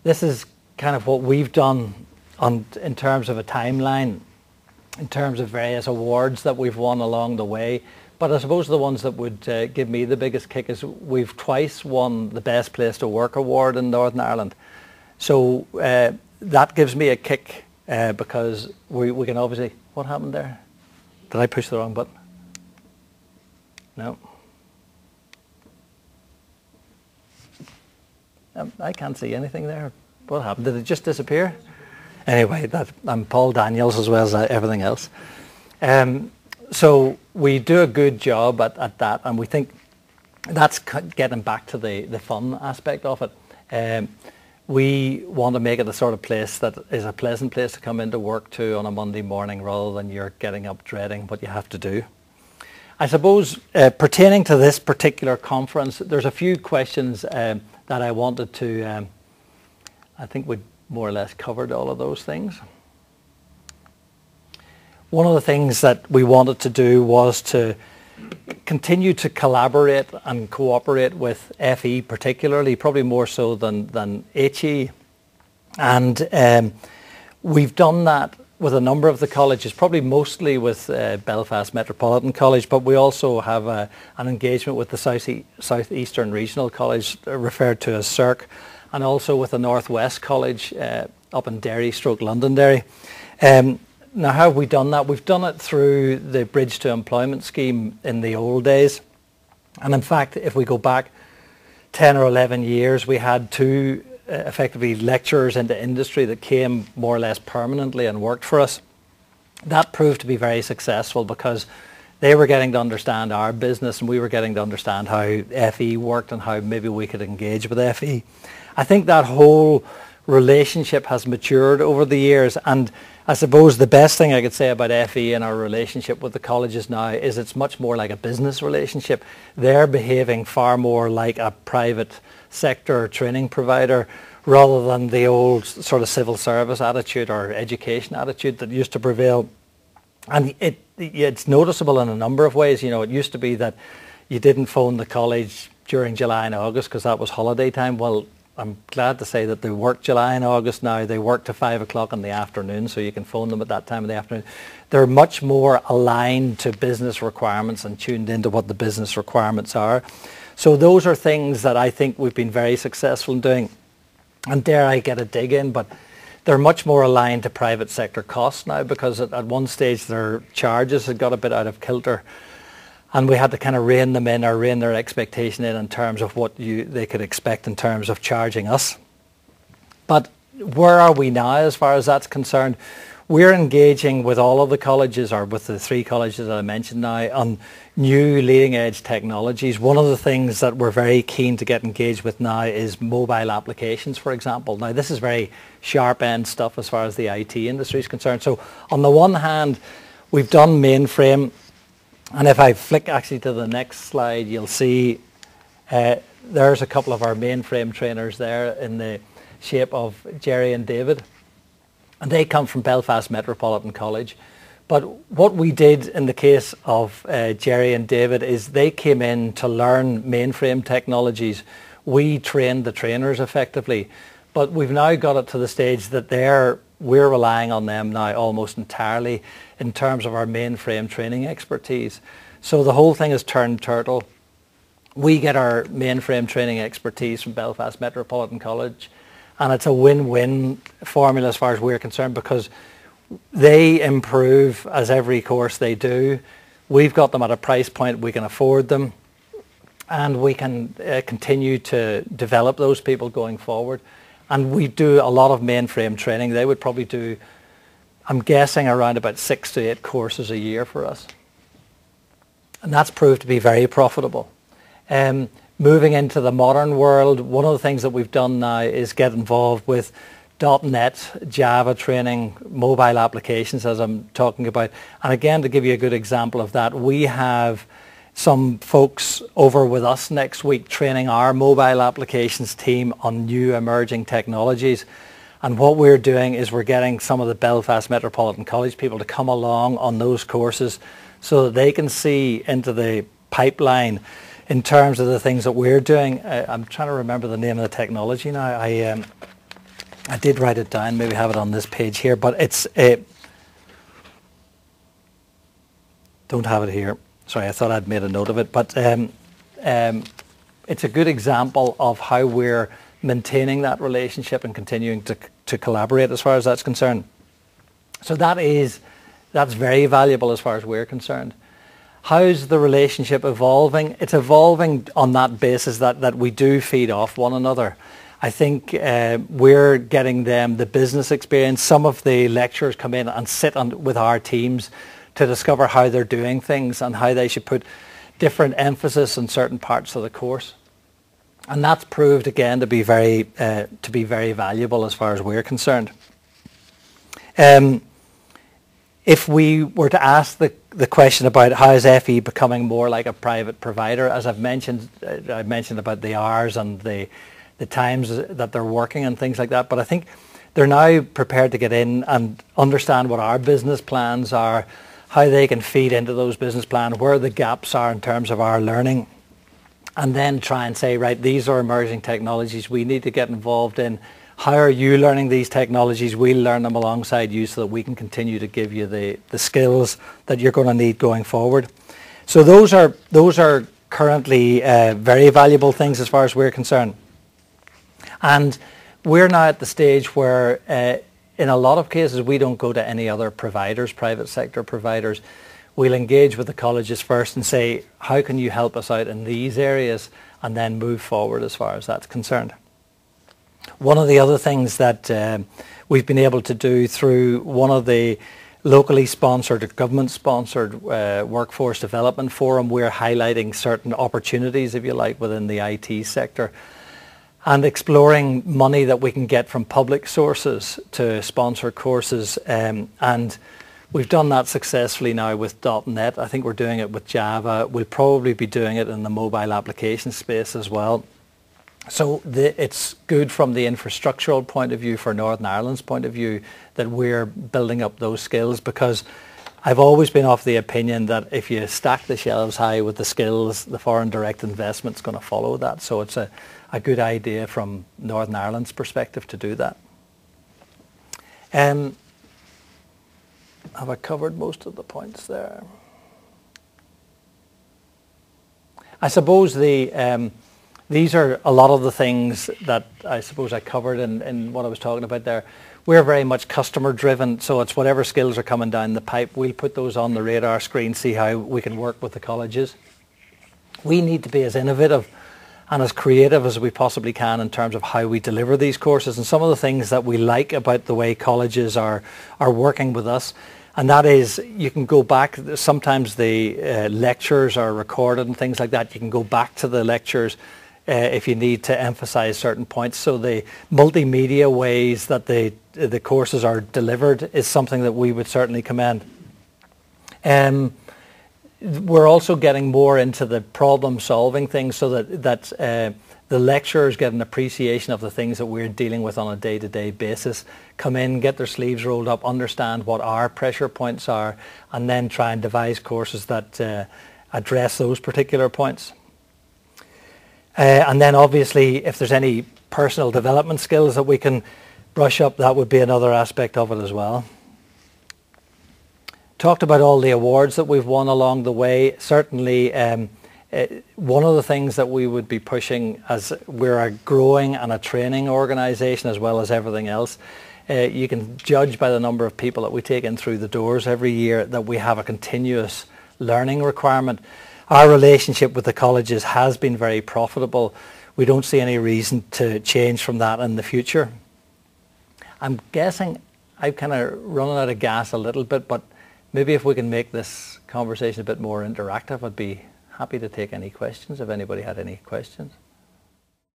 this is kind of what we've done in terms of a timeline, in terms of various awards that we've won along the way. But I suppose the ones that would give me the biggest kick is we've twice won the Best Place to Work award in Northern Ireland. So that gives me a kick because we can obviously... What happened there? Did I push the wrong button? No. I can't see anything there. What happened? Did it just disappear? Anyway, I'm Paul Daniels as well as everything else. So we do a good job at that, and we think that's getting back to the fun aspect of it. We want to make it the sort of place that is a pleasant place to come into work to on a Monday morning rather than you're getting up dreading what you have to do. I suppose pertaining to this particular conference, there's a few questions that I wanted to, I think we more or less covered all of those things. One of the things that we wanted to do was to continue to collaborate and cooperate with FE particularly, probably more so than HE. And we've done that with a number of the colleges, probably mostly with Belfast Metropolitan College, but we also have an engagement with the Southeastern Regional College, referred to as CERC, and also with the Northwest College up in Derry, Londonderry. Now, how have we done that? We've done it through the Bridge to Employment scheme in the old days. And in fact, if we go back 10 or 11 years, we had two effectively lecturers into industry that came more or less permanently and worked for us. That proved to be very successful because they were getting to understand our business and we were getting to understand how FE worked and how maybe we could engage with FE. I think that whole relationship has matured over the years, and I suppose the best thing I could say about FE and our relationship with the colleges now is it's much more like a business relationship. They're behaving far more like a private sector training provider rather than the old sort of civil service attitude or education attitude that used to prevail. And it's noticeable in a number of ways. You know, it used to be that you didn't phone the college during July and August because that was holiday time. Well, I'm glad to say that they work July and August now. They work to 5 o'clock in the afternoon, so you can phone them at that time of the afternoon. They're much more aligned to business requirements and tuned into what the business requirements are. So those are things that I think we've been very successful in doing. And dare I get a dig in, but they're much more aligned to private sector costs now because at one stage their charges had got a bit out of kilter. And we had to kind of rein them in or rein their expectation in terms of what they could expect in terms of charging us. But where are we now as far as that's concerned? We're engaging with all of the colleges, or with the 3 colleges that I mentioned now, on new leading edge technologies. One of the things that we're very keen to get engaged with now is mobile applications, for example. Now this is very sharp end stuff as far as the IT industry is concerned. So on the one hand, we've done mainframe. And if I flick actually to the next slide, you'll see there's a couple of our mainframe trainers there in the shape of Jerry and David. And they come from Belfast Metropolitan College. But what we did in the case of Jerry and David is they came in to learn mainframe technologies. We trained the trainers effectively. But we've now got it to the stage that we're relying on them now almost entirely in terms of our mainframe training expertise. So the whole thing has turned turtle. We get our mainframe training expertise from Belfast Metropolitan College, and it's a win-win formula as far as we're concerned because they improve as every course they do. We've got them at a price point we can afford them, and we can continue to develop those people going forward. And we do a lot of mainframe training. They would probably do, I'm guessing, around about 6 to 8 courses a year for us. And that's proved to be very profitable. Moving into the modern world, one of the things that we've done now is get involved with .NET, Java training, mobile applications, as I'm talking about. And again, to give you a good example of that, we have some folks over with us next week training our mobile applications team on new emerging technologies. And what we're doing is we're getting some of the Belfast Metropolitan College people to come along on those courses so that they can see into the pipeline in terms of the things that we're doing. I'm trying to remember the name of the technology now. I did write it down, maybe have it on this page here, but it's don't have it here. Sorry, I thought I'd made a note of it, but it's a good example of how we're maintaining that relationship and continuing to collaborate as far as that's concerned. So that's very valuable as far as we're concerned. How's the relationship evolving? It's evolving on that basis that we do feed off one another. I think we're getting them the business experience. Some of the lecturers come in and sit with our teams to discover how they're doing things and how they should put different emphasis on certain parts of the course. And that's proved again to be very valuable as far as we're concerned. If we were to ask the question about how is FE becoming more like a private provider, as I've mentioned, I mentioned about the hours and the times that they're working and things like that, but I think they're now prepared to get in and understand what our business plans are, how they can feed into those business plans, where the gaps are in terms of our learning, and then try and say, right, these are emerging technologies we need to get involved in. How are you learning these technologies? We'll learn them alongside you so that we can continue to give you the skills that you're going to need going forward. So those are currently very valuable things as far as we're concerned. And we're now at the stage where in a lot of cases we don't go to any other providers, private sector providers. We'll engage with the colleges first and say, how can you help us out in these areas, and then move forward as far as that's concerned. One of the other things that we've been able to do through one of the locally sponsored or government-sponsored workforce development forum, we're highlighting certain opportunities, if you like, within the IT sector and exploring money that we can get from public sources to sponsor courses. And we've done that successfully now with .NET. I think we're doing it with Java. We'll probably be doing it in the mobile application space as well. So it's good from the infrastructural point of view, for Northern Ireland's point of view, that we're building up those skills, because I've always been of the opinion that if you stack the shelves high with the skills, the foreign direct investment's going to follow that. So it's a good idea from Northern Ireland's perspective to do that. Have I covered most of the points there? I suppose these are a lot of the things that I suppose I covered in what I was talking about there. We're very much customer driven, so it's whatever skills are coming down the pipe, we'll put those on the radar screen, see how we can work with the colleges. We need to be as innovative and as creative as we possibly can in terms of how we deliver these courses, and some of the things that we like about the way colleges are working with us. And that is, you can go back, sometimes the lectures are recorded and things like that. You can go back to the lectures if you need to emphasize certain points. So the multimedia ways that the courses are delivered is something that we would certainly commend. We're also getting more into the problem solving things, so that the lecturers get an appreciation of the things that we're dealing with on a day-to-day basis, come in, get their sleeves rolled up, understand what our pressure points are, and then try and devise courses that address those particular points. And then obviously if there's any personal development skills that we can brush up, that would be another aspect of it as well. Talked about all the awards that we've won along the way. Certainly one of the things that we would be pushing, as we're a growing and a training organisation as well as everything else, you can judge by the number of people that we take in through the doors every year that we have a continuous learning requirement. Our relationship with the colleges has been very profitable. We don't see any reason to change from that in the future. I'm guessing I've kind of run out of gas a little bit, but maybe if we can make this conversation a bit more interactive, I'd be happy to take any questions if anybody had any questions.